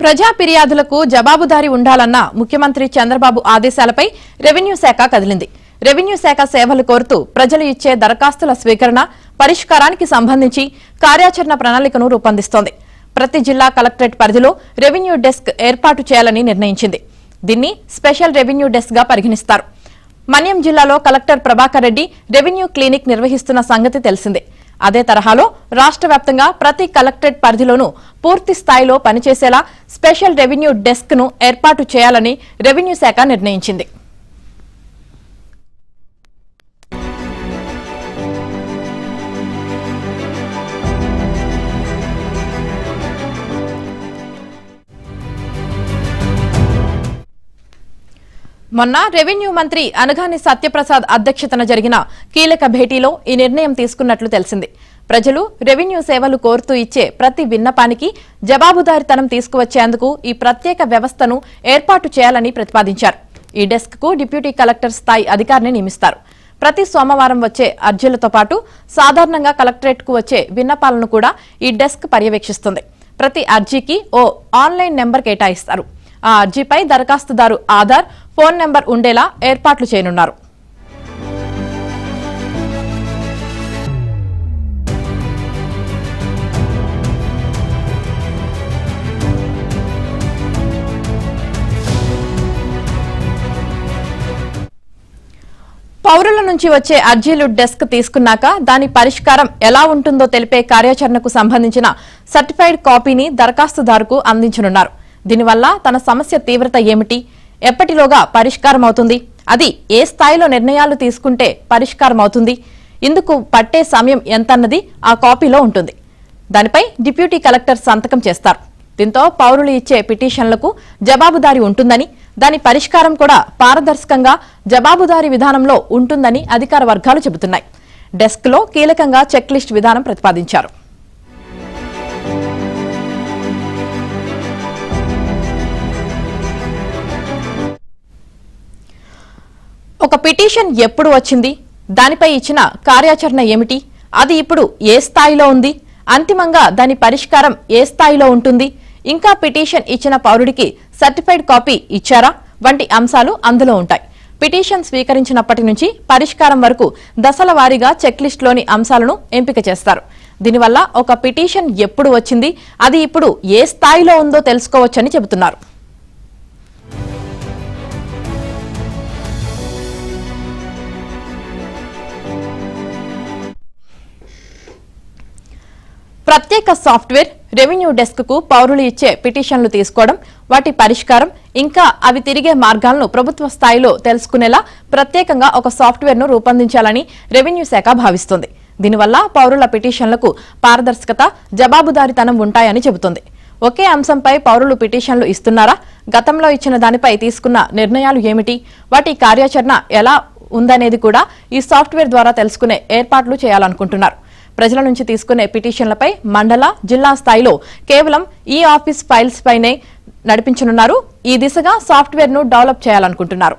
ప్రజా ఫిర్యాదులకు జవాబుదారీ ఉండాలన్న ముఖ్యమంత్రి చంద్రబాబు ఆదేశాలపై రెవెన్యూ శాఖ కదిలింది. రెవెన్యూ శాఖ సేవలు కోరుతూ ప్రజలు ఇచ్చే దరఖాస్తుల స్వీకరణ, పరిష్కారానికి సంబంధించి కార్యాచరణ ప్రణాళికను రూపొందిస్తోంది. ప్రతి జిల్లా కలెక్టరేట్ పరిధిలో రెవెన్యూ డెస్క్ ఏర్పాటు చేయాలని నిర్ణయించింది. దీన్ని స్పెషల్ రెవెన్యూ డెస్క్ గా పరిగణిస్తారు. మన్యం జిల్లాలో collector Prabhakar Reddy revenue clinic నిర్వహిస్తున్న సంగతి తెలిసిందే. అదే తరహాలో రాష్ట్ర వ్యాప్తంగా ప్రతి కలెక్టరేట్ పరిధిలోనూ పూర్తి స్థాయిలో పనిచేసేలా స్పెషల్ రెవెన్యూ డెస్క్ ను ఏర్పాటు చేయాలని రెవెన్యూ శాఖ నిర్ణయించింది. మొన్న రెవెన్యూ మంత్రి అనగాని సత్యప్రసాద్ అధ్యక్షతన జరిగిన కీలక భేటీలో ఈ నిర్ణయం తీసుకున్నట్లు తెలిసింది. ప్రజలు రెవెన్యూ సేవలు కోరుతూ ఇచ్చే ప్రతి విన్నపానికి జవాబుదారీతనం తీసుకువచ్చేందుకు ఈ ప్రత్యేక వ్యవస్థను ఏర్పాటు చేయాలని ప్రతిపాదించారు. ఈ డెస్క్ కు డిప్యూటీ కలెక్టర్ స్థాయి అధికారిని నియమిస్తారు. ప్రతి సోమవారం వచ్చే అర్జీలతో పాటు సాధారణంగా కలెక్టరేట్ కు వచ్చే విన్నపాలను కూడా ఈ డెస్క్ పర్యవేక్షిస్తుంది. ప్రతి అర్జీకి ఓ ఆన్లైన్ నెంబర్ కేటాయిస్తారు. ఆ అర్జీపై దరఖాస్తుదారు ఆధార్, ఫోన్ నెంబర్ ఉండేలా ఏర్పాట్లు చేయనున్నారు. పౌరుల నుంచి వచ్చే అర్జీలు డెస్క్ తీసుకున్నాక దాని పరిష్కారం ఎలా ఉంటుందో తెలిపే కార్యాచరణకు సంబంధించిన సర్టిఫైడ్ కాపీని దరఖాస్తుదారుకు అందించనున్నారు. దీనివల్ల తన సమస్య తీవ్రత ఏమిటి, ఎప్పటిలోగా పరిష్కారం అవుతుంది, అది ఏ స్థాయిలో నిర్ణయాలు తీసుకుంటే పరిష్కారం అవుతుంది, ఇందుకు పట్టే సమయం ఎంతన్నది ఆ కాపీలో ఉంటుంది. దానిపై డిప్యూటీ కలెక్టర్ సంతకం చేస్తారు. దీంతో పౌరులు ఇచ్చే పిటిషన్లకు జవాబుదారీ ఉంటుందని, దాని పరిష్కారం కూడా పారదర్శకంగా జవాబుదారీ విధానంలో ఉంటుందని అధికార వర్గాలు చెబుతున్నాయి. డెస్క్ లో కీలకంగా చెక్ లిస్ట్ విధానం ప్రతిపాదించారు. ఒక పిటిషన్ ఎప్పుడు వచ్చింది, దానిపై ఇచ్చిన కార్యాచరణ ఏమిటి, అది ఇప్పుడు ఏ స్థాయిలో ఉంది, అంతిమంగా దాని పరిష్కారం ఏ స్థాయిలో ఉంటుంది, ఇంకా పిటిషన్ ఇచ్చిన పౌరుడికి సర్టిఫైడ్ కాపీ ఇచ్చారా వంటి అంశాలు అందులో ఉంటాయి. పిటిషన్ స్వీకరించినప్పటి నుంచి పరిష్కారం వరకు దశల వారీగా చెక్ లిస్టులోని అంశాలను ఎంపిక చేస్తారు. దీనివల్ల ఒక పిటిషన్ ఎప్పుడు వచ్చింది, అది ఇప్పుడు ఏ స్థాయిలో ఉందో తెలుసుకోవచ్చని చెబుతున్నారు. ప్రత్యేక సాఫ్ట్వేర్ రెవెన్యూ డెస్క్ కు పౌరులు ఇచ్చే పిటిషన్లు తీసుకోవడం, వాటి పరిష్కారం, ఇంకా అవి తిరిగే మార్గాలను ప్రభుత్వ స్థాయిలో తెలుసుకునేలా ప్రత్యేకంగా ఒక సాఫ్ట్వేర్ ను రూపొందించాలని రెవెన్యూ శాఖ భావిస్తోంది. దీనివల్ల పౌరుల పిటిషన్లకు పారదర్శకత, జవాబుదారీతనం ఉంటాయని చెబుతోంది. ఒకే అంశంపై పౌరులు పిటిషన్లు ఇస్తున్నారా, గతంలో ఇచ్చిన దానిపై తీసుకున్న నిర్ణయాలు ఏమిటి, వాటి కార్యాచరణ ఎలా ఉందనేది కూడా ఈ సాఫ్ట్వేర్ ద్వారా తెలుసుకునే ఏర్పాట్లు చేయాలనుకుంటున్నారు. ప్రజల నుంచి తీసుకునే పిటిషన్లపై మండల, జిల్లా స్థాయిలో కేవలం ఈ ఆఫీస్ ఫైల్స్ పైనే నడిపించనున్నారు. ఈ దిశగా సాఫ్ట్వేర్ ను డెవలప్ చేయాలనుకుంటున్నారు.